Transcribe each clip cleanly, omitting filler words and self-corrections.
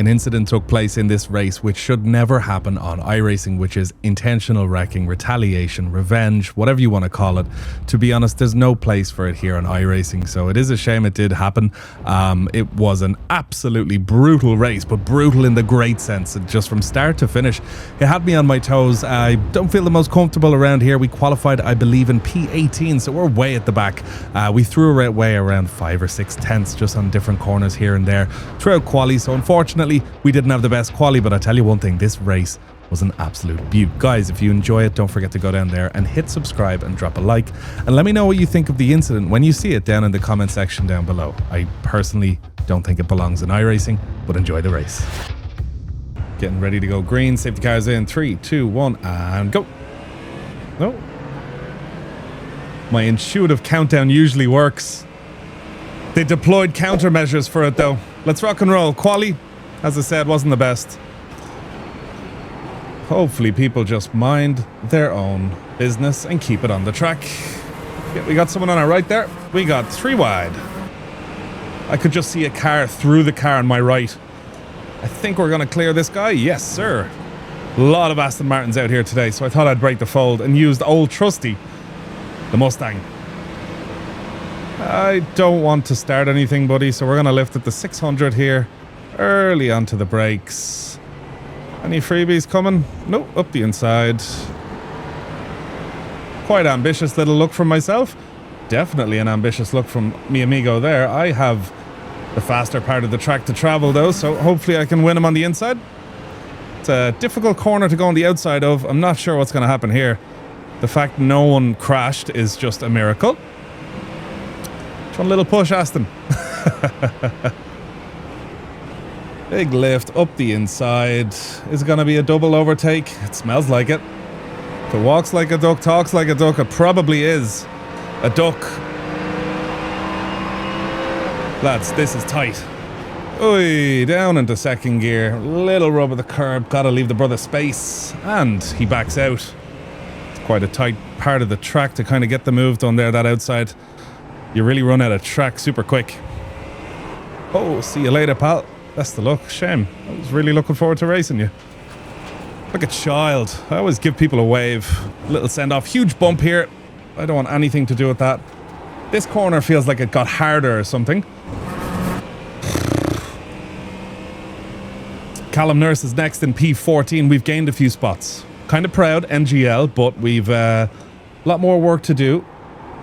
An incident took place in this race which should never happen on iRacing, which is intentional wrecking, retaliation, revenge, whatever you want to call it. To be honest, there's no place for it here on iRacing, so it is a shame it did happen. It was an absolutely brutal race, but brutal in the great sense. Just from start to finish, it had me on my toes. I don't feel the most comfortable around here. We qualified, I believe, in P18, so we're way at the back. We threw away around 5 or 6 tenths just on different corners here and there throughout quali, so unfortunately we didn't have the best quali, but I tell you one thing, this race was an absolute beaut. Guys, if you enjoy it, don't forget to go down there and hit subscribe and drop a like, and let me know what you think of the incident when you see it down in the comment section down below. I personally don't think it belongs in iRacing, but enjoy the race. Getting ready to go green, safety cars in, 3, 2, 1, and go. No. My intuitive countdown usually works. They deployed countermeasures for it though. Let's rock and roll. Quali, as I said, wasn't the best. Hopefully people just mind their own business and keep it on the track. Yeah, we got someone on our right there. We got 3 wide. I could just see a car through the car on my right. I think we're going to clear this guy. Yes, sir. A lot of Aston Martins out here today, so I thought I'd break the fold and use the old trusty, the Mustang. I don't want to start anything, buddy, so we're going to lift it to 600 here. Early onto the brakes. Any freebies coming? Nope, up the inside. Quite ambitious little look from myself. Definitely an ambitious look from mi amigo there. I have the faster part of the track to travel though, so hopefully I can win him on the inside. It's a difficult corner to go on the outside of. I'm not sure what's going to happen here. The fact no one crashed is just a miracle. Just one little push, Aston. Big lift up the inside. Is it going to be a double overtake? It smells like it. If it walks like a duck, talks like a duck, it probably is a duck. Lads, this is tight. Oi, down into second gear. Little rub of the curb. Gotta leave the brother space. And he backs out. It's quite a tight part of the track to kind of get the move done there, that outside. You really run out of track super quick. Oh, see you later, pal. Best of luck. Shame. I was really looking forward to racing you. Look at Child. I always give people a wave. Little send off. Huge bump here. I don't want anything to do with that. This corner feels like it got harder or something. Callum Nurse is next in P14. We've gained a few spots. Kind of proud, NGL, but we've a lot more work to do.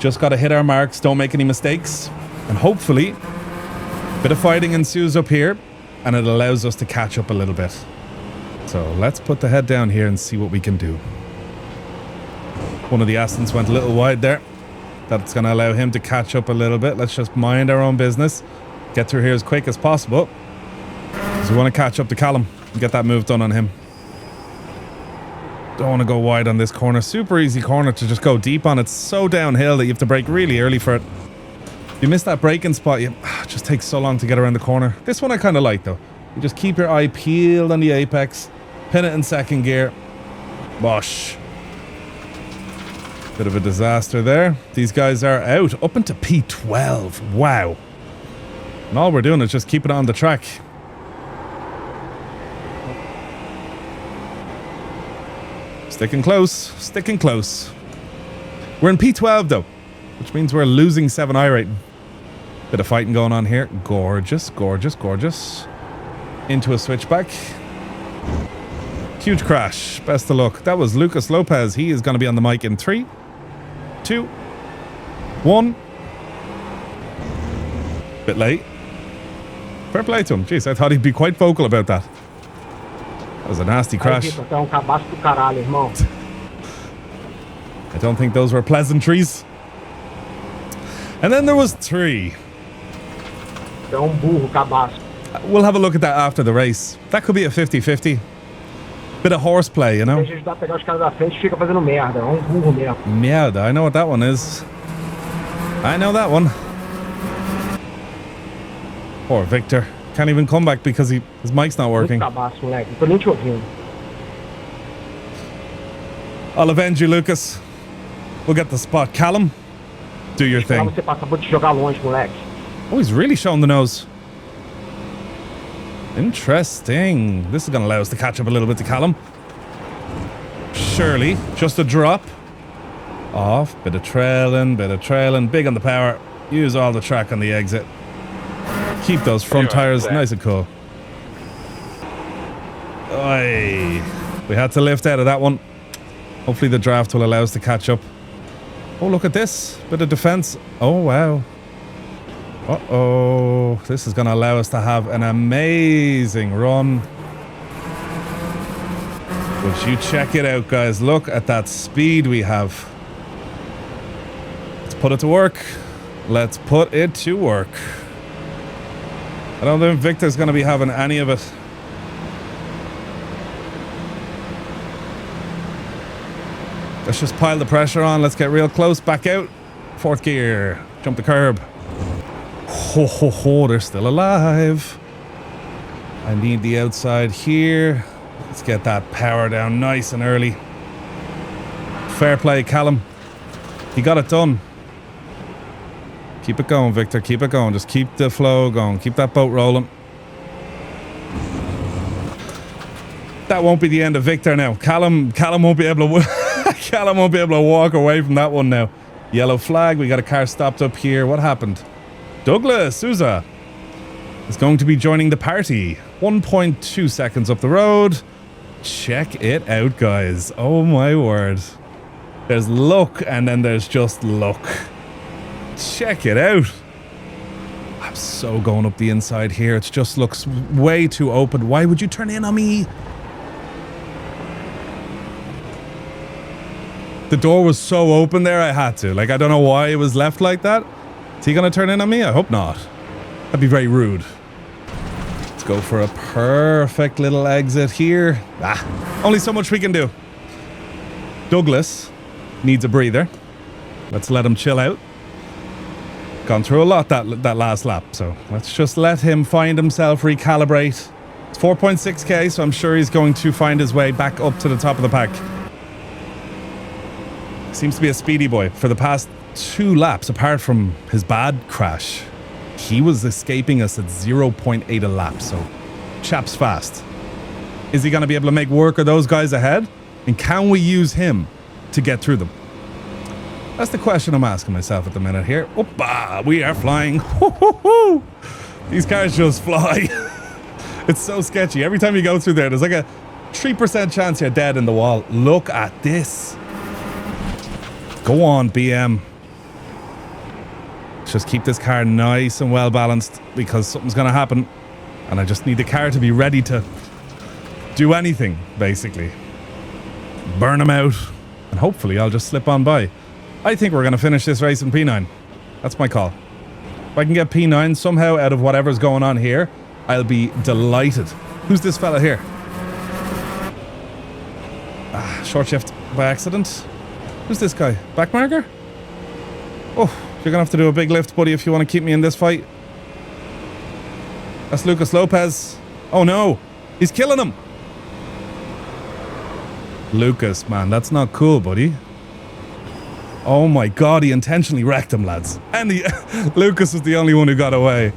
Just got to hit our marks. Don't make any mistakes. And hopefully, a bit of fighting ensues up here. And it allows us to catch up a little bit. So let's put the head down here and see what we can do. One of the Astons went a little wide there. That's going to allow him to catch up a little bit. Let's just mind our own business. Get through here as quick as possible. Because we want to catch up to Callum and get that move done on him. Don't want to go wide on this corner. Super easy corner to just go deep on. It's so downhill that you have to brake really early for it. If you miss that braking spot, it just takes so long to get around the corner. This one I kind of like though. You just keep your eye peeled on the apex. Pin it in second gear. Bosh. Bit of a disaster there. These guys are out. Up into P12. Wow. And all we're doing is just keeping it on the track. Sticking close. Sticking close. We're in P12 though, which means we're losing 7 iRating. Bit of fighting going on here. Gorgeous, gorgeous, gorgeous. Into a switchback. Huge crash. Best of luck. That was Lucas Lopez. He is going to be on the mic in 3, 2, 1. Bit late. Fair play to him. Jeez, I thought he'd be quite vocal about that. That was a nasty crash. I don't think those were pleasantries. And then there was 3. We'll have a look at that after the race. That could be a 50-50. Bit of horseplay, you know? Merda, I know what that one is. I know that one. Poor Victor. Can't even come back because his mic's not working. I'll avenge you, Lucas. We'll get the spot. Callum, do your thing. Oh, he's really showing the nose. Interesting. This is going to allow us to catch up a little bit to Callum. Surely. Just a drop. Off. Bit of trailing. Big on the power. Use all the track on the exit. Keep those front tires nice and cool. Oy. We had to lift out of that one. Hopefully the draft will allow us to catch up. Oh, look at this. Bit of defense. Oh, wow. Uh-oh. This is going to allow us to have an amazing run. Would you check it out, guys? Look at that speed we have. Let's put it to work. Let's put it to work. I don't think Victor's going to be having any of it. Let's just pile the pressure on. Let's get real close. Back out. Fourth gear. Jump the curb. Ho, ho, ho. They're still alive. I need the outside here. Let's get that power down nice and early. Fair play, Callum. He got it done. Keep it going, Victor. Keep it going. Just keep the flow going. Keep that boat rolling. That won't be the end of Victor now. Callum won't be able to... Callum won't be able to walk away from that one now. Yellow flag. We got a car stopped up here. What happened? Douglas Souza is going to be joining the party. 1.2 seconds up the road. Check it out, guys. Oh my word. There's luck and then there's just luck. Check it out. I'm so going up the inside here. It just looks way too open. Why would you turn in on me? The door was so open there, I had to. Like, I don't know why it was left like that. Is he going to turn in on me? I hope not. That'd be very rude. Let's go for a perfect little exit here. Only so much we can do. Douglas needs a breather. Let's let him chill out. Gone through a lot that last lap, so let's just let him find himself, recalibrate. It's 4.6k, so I'm sure he's going to find his way back up to the top of the pack. Seems to be a speedy boy. For the past 2 laps, apart from his bad crash, he was escaping us at 0.8 a lap, so chap's fast. Is he going to be able to make work of those guys ahead? And can we use him to get through them? That's the question I'm asking myself at the minute here. Oppa, we are flying. These cars just fly. It's so sketchy. Every time you go through there, there's like a 3% chance you're dead in the wall. Look at this. Go on, BM. Let's just keep this car nice and well balanced because something's going to happen. And I just need the car to be ready to do anything, basically. Burn them out. And hopefully I'll just slip on by. I think we're going to finish this race in P9. That's my call. If I can get P9 somehow out of whatever's going on here, I'll be delighted. Who's this fella here? Short shift by accident. Who's this guy? Backmarker? Oh, you're going to have to do a big lift, buddy, if you want to keep me in this fight. That's Lucas Lopez. Oh no, he's killing him. Lucas, man, that's not cool, buddy. Oh my god, he intentionally wrecked him, lads. And Lucas was the only one who got away.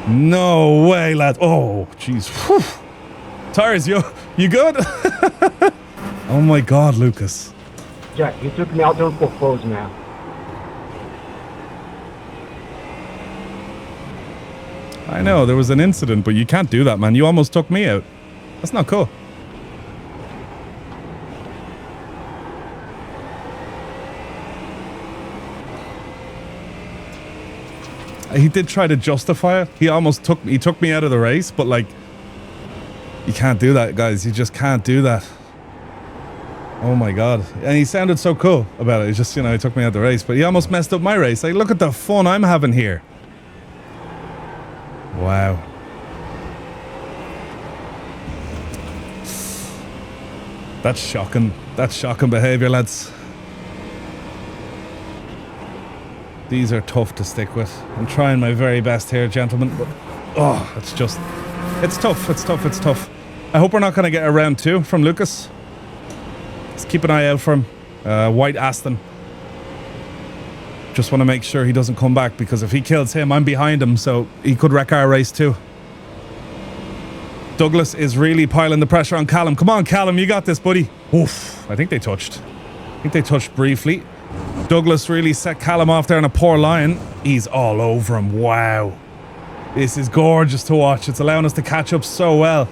No way, lads. Oh, jeez. Tires, you good? Oh my god, Lucas. Jack, you took me out on purpose, man. I know, there was an incident, but you can't do that, man. You almost took me out. That's not cool. He did try to justify it. He took me out of the race, but like, you can't do that, guys. You just can't do that. Oh my god. And he sounded so cool about it. He just, he took me out of the race, but he almost messed up my race. Like, look at the fun I'm having here. Wow. That's shocking. That's shocking behavior, lads. These are tough to stick with. I'm trying my very best here, gentlemen, but it's tough. It's tough. I hope we're not going to get a round 2 from Lucas. Let's keep an eye out for him. White Aston. Just want to make sure he doesn't come back, because if he kills him, I'm behind him, so he could wreck our race too. Douglas is really piling the pressure on Callum. Come on, Callum, you got this, buddy. Oof, I think they touched. I think they touched briefly. Douglas really set Callum off there in a poor line. He's all over him. Wow. This is gorgeous to watch. It's allowing us to catch up so well.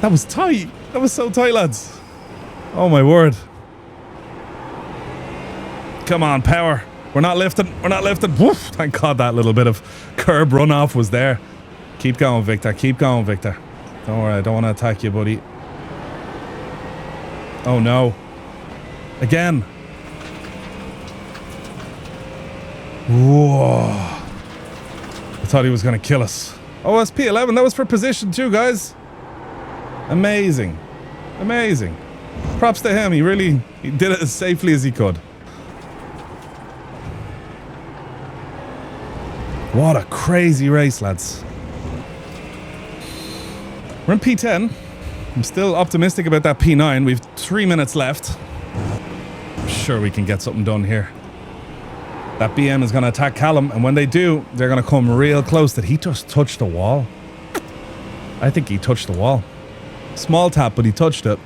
That was tight. That was so tight, lads. Oh, my word. Come on, power. We're not lifting. We're not lifting. Woof. Thank God that little bit of curb runoff was there. Keep going, Victor. Keep going, Victor. Don't worry. I don't want to attack you, buddy. Oh, no. Again. Whoa. I thought he was going to kill us. Oh, that's P11. That was for position 2, guys. Amazing. Amazing. Props to him. He did it as safely as he could. What a crazy race, lads. We're in P10. I'm still optimistic about that P9. We've 3 minutes left. I'm sure we can get something done here. That BM is going to attack Callum, and when they do, they're going to come real close. Did he just touch the wall? I think he touched the wall. Small tap, but he touched it.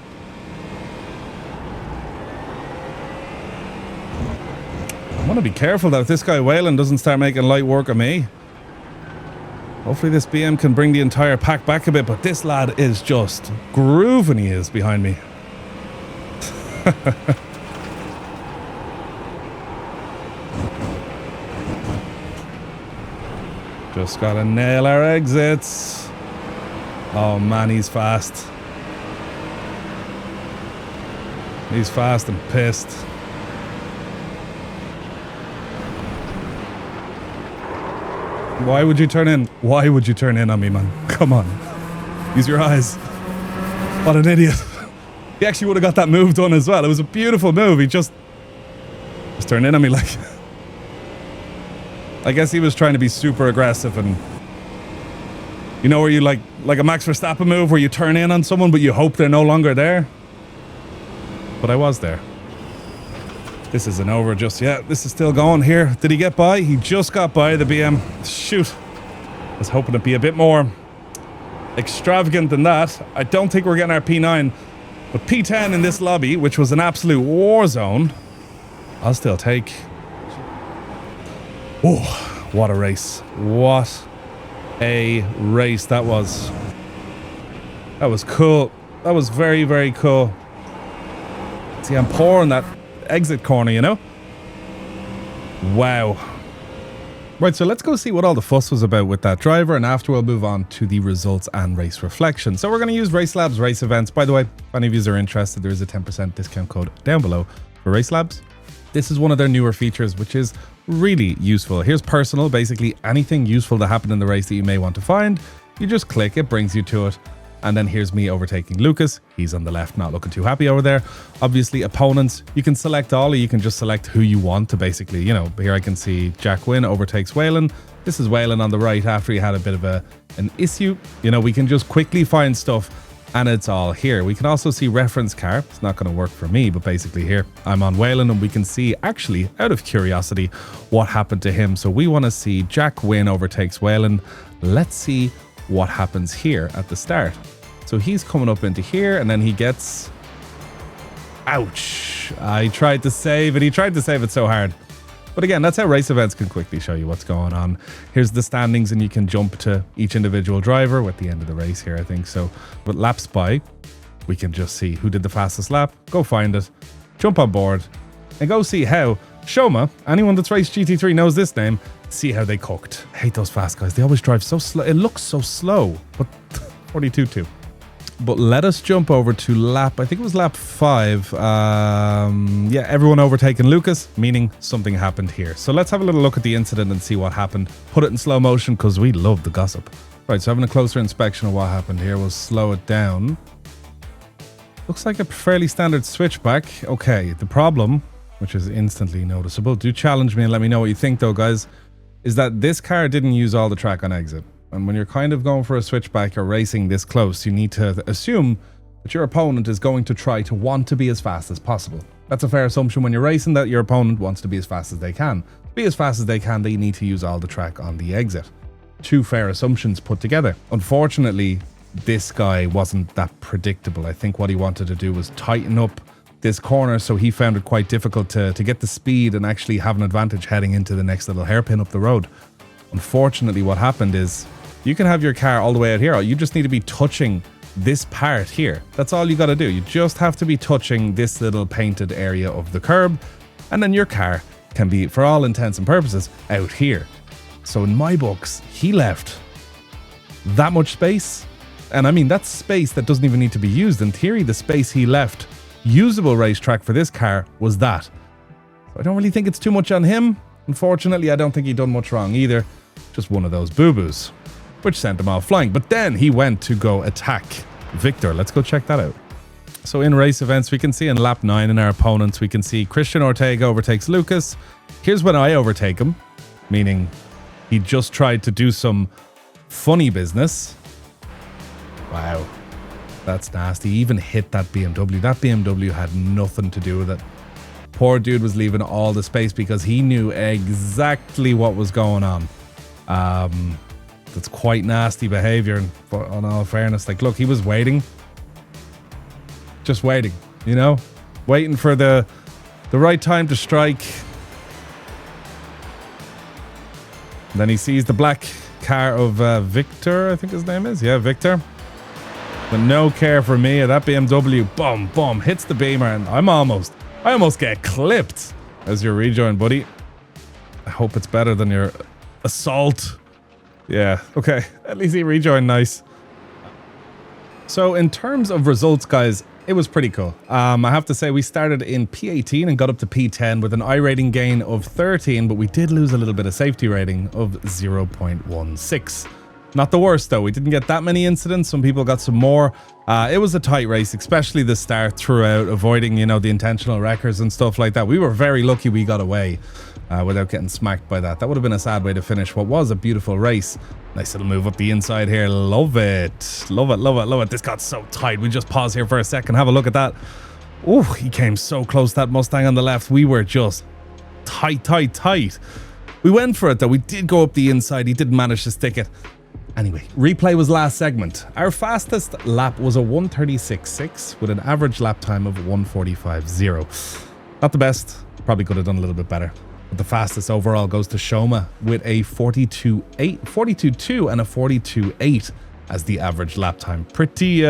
I want to be careful that if this guy Whalen doesn't start making light work of me. Hopefully this BM can bring the entire pack back a bit, but this lad is just grooving. He is behind me. Just gotta nail our exits. Oh man, he's fast. He's fast and pissed. Why would you turn in? Why would you turn in on me, man? Come on. Use your eyes. What an idiot. He actually would have got that move done as well. It was a beautiful move. He just turned in on me like... I guess he was trying to be super aggressive and... You know where you like a Max Verstappen move where you turn in on someone but you hope they're no longer there? But I was there. This isn't over just yet. This is still going here. Did he get by? He just got by the BM. Shoot. I was hoping it'd be a bit more extravagant than that. I don't think we're getting our P9. But P10 in this lobby, which was an absolute war zone, I'll still take. Oh, what a race. What a race that was. That was cool. That was very, very cool. See, I'm pouring that exit corner, you know? Wow. Right, so let's go see what all the fuss was about with that driver, and after we'll move on to the results and race reflection. So we're going to use Race Labs race events. By the way, if any of you are interested, there is a 10% discount code down below for Race Labs. This is one of their newer features, which is really useful. Here's personal, basically anything useful to happen in the race that you may want to find. You just click, it brings you to it. And then here's me overtaking Lucas. He's on the left, not looking too happy over there. Obviously, opponents, you can select all, or you can just select who you want to basically, you know, here I can see Jack Wynn overtakes Whalen. This is Whalen on the right after he had a bit of an issue. You know, we can just quickly find stuff and it's all here. We can also see reference car. It's not going to work for me, but basically here I'm on Whalen and we can see actually, out of curiosity, what happened to him. So we want to see Jack Wynn overtakes Whalen. Let's see what happens here at the start. So he's coming up into here and then he gets... Ouch. I tried to save it. He tried to save it so hard. But again, that's how race events can quickly show you what's going on. Here's the standings and you can jump to each individual driver at the end of the race here, I think. So, but laps by, we can just see who did the fastest lap, go find it, jump on board and go see how Shoma, anyone that's raced GT3 knows this name, see how they cooked. I hate those fast guys. They always drive so slow. It looks so slow, but 42.2. But let us jump over to lap, I think it was lap 5. Yeah, everyone overtaken Lucas, meaning something happened here. So let's have a little look at the incident and see what happened. Put it in slow motion because we love the gossip. Right, so having a closer inspection of what happened here, we'll slow it down. Looks like a fairly standard switchback. Okay, the problem, which is instantly noticeable, do challenge me and let me know what you think though, guys, is that this car didn't use all the track on exit. And when you're kind of going for a switchback or racing this close, you need to assume that your opponent is going to try to want to be as fast as possible. That's a fair assumption when you're racing, that your opponent wants to be as fast as they can. To be as fast as they can, they need to use all the track on the exit. two fair assumptions put together. Unfortunately, this guy wasn't that predictable. I think what he wanted to do was tighten up this corner, so he found it quite difficult to get the speed and actually have an advantage heading into the next little hairpin up the road. Unfortunately, what happened is you can have your car all the way out here. You just need to be touching this part here. That's all you got to do. You just have to be touching this little painted area of the curb, and then your car can be, for all intents and purposes, out here. So in my books, he left that much space. And I mean, that's space that doesn't even need to be used. In theory, the space he left usable racetrack for this car was that. So I don't really think it's too much on him. Unfortunately, I don't think he done much wrong either. Just one of those boo-boos, which sent him off flying. But then he went to go attack Victor. Let's go check that out. So in race events, we can see in lap 9 in our opponents, we can see Christian Ortega overtakes Lucas. Here's when I overtake him, meaning he just tried to do some funny business. Wow. That's nasty. He even hit that BMW. That BMW had nothing to do with it. Poor dude was leaving all the space because he knew exactly what was going on. That's quite nasty behavior. But in all fairness, like, look, he was waiting. Just waiting, you know? Waiting for the right time to strike. And then he sees the black car of Victor, I think his name is. Yeah, Victor. But no care for me. That BMW, boom, boom, hits the beamer, and I almost get clipped as your rejoin, buddy. I hope it's better than your assault. Yeah, okay. At least he rejoined nice. So in terms of results, guys, it was pretty cool. I have to say we started in P18 and got up to P10 with an iRating gain of 13, but we did lose a little bit of safety rating of 0.16. Not the worst though. We didn't get that many incidents. Some people got some more. It was a tight race, especially the start throughout, avoiding, you know, the intentional wreckers and stuff like that. We were very lucky we got away without getting smacked by that. That would have been a sad way to finish what was a beautiful race. Nice little move up the inside here. Love it. Love it, love it, love it. This got so tight. We just pause here for a second. Have a look at that. Oh, he came so close, that Mustang on the left. We were just tight, tight, tight. We went for it though. We did go up the inside. He didn't manage to stick it. Anyway, replay was last segment. Our fastest lap was a 1:36.6 with an average lap time of 1:45.0. Not the best. Probably could have done a little bit better. But the fastest overall goes to Shoma with a 42.2 and a 42.8 as the average lap time. Pretty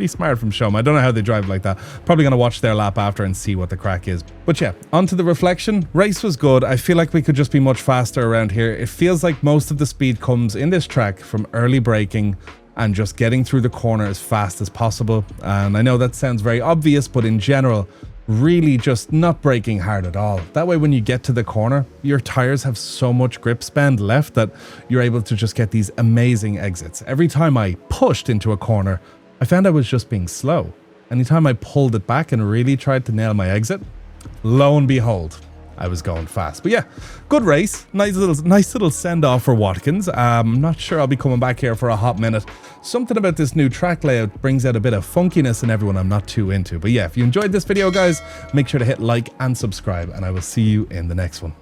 smart from Shoma. I don't know how they drive like that. Probably going to watch their lap after and see what the crack is. But yeah, onto the reflection. Race was good. I feel like we could just be much faster around here. It feels like most of the speed comes in this track from early braking and just getting through the corner as fast as possible. And I know that sounds very obvious, but in general, really just not braking hard at all. That way, when you get to the corner, your tires have so much grip spend left that you're able to just get these amazing exits. Every time I pushed into a corner, I found I was just being slow. Anytime I pulled it back and really tried to nail my exit, lo and behold, I was going fast. But yeah, good race. Nice little send-off for Watkins. I'm not sure I'll be coming back here for a hot minute. Something about this new track layout brings out a bit of funkiness in everyone I'm not too into. But yeah, if you enjoyed this video, guys, make sure to hit like and subscribe, and I will see you in the next one.